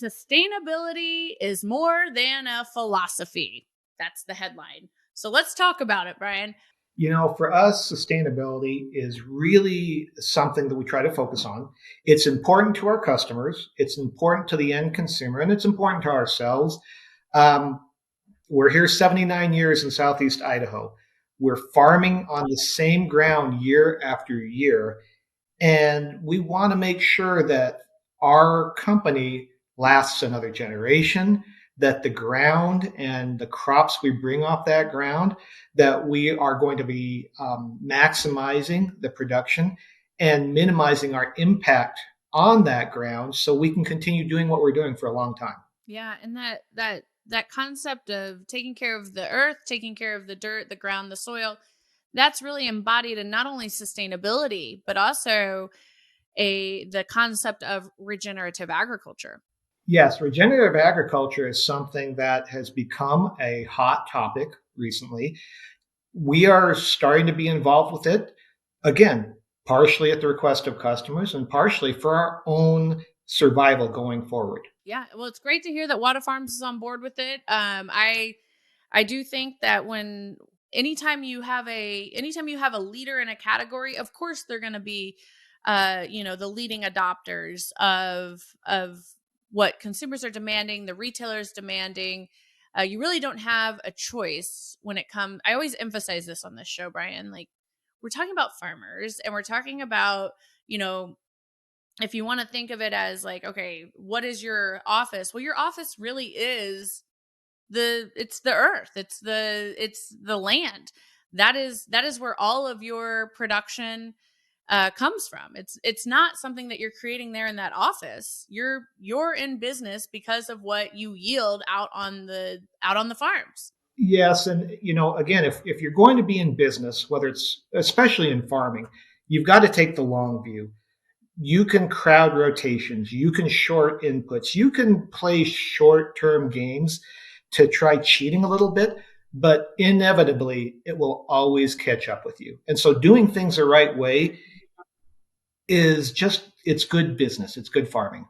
Sustainability is more than a philosophy. That's the headline. So let's talk about it, Bryan. For us, sustainability is really something that we try to focus on. It's important to our customers, it's important to the end consumer, and it's important to ourselves. Um, we're here 79 years in Southeast Idaho. We're farming on the same ground year after year. And we want to make sure that our company lasts another generation, that the ground and the crops we bring off that ground, that we are going to be maximizing the production and minimizing our impact on that ground so we can continue doing what we're doing for a long time. Yeah, and that concept of taking care of the earth, taking care of the dirt, the ground, the soil, that's really embodied in not only sustainability, but also the concept of regenerative agriculture. Yes, regenerative agriculture is something that has become a hot topic recently. We are starting to be involved with it, again, partially at the request of customers and partially for our own survival going forward. Yeah, well, it's great to hear that Wada Farms is on board with it. I do think that when anytime you have a leader in a category, of course they're going to be the leading adopters of what consumers are demanding, the retailers demanding. You really don't have a choice when it comes. I always emphasize this on this show, Bryan. Like, we're talking about farmers, and we're talking about, if you want to think of it as like, okay, what is your office? Well, your office really is it's the earth, it's the land. That is where all of your production comes from. It's not something that you're creating there in that office. You're in business because of what you yield out on the farms. Yes, and again, if you're going to be in business, whether it's especially in farming, you've got to take the long view. You can crowd rotations, you can short inputs, you can play short-term games to try cheating a little bit, but inevitably it will always catch up with you. And so doing things the right way it's good business. It's good farming.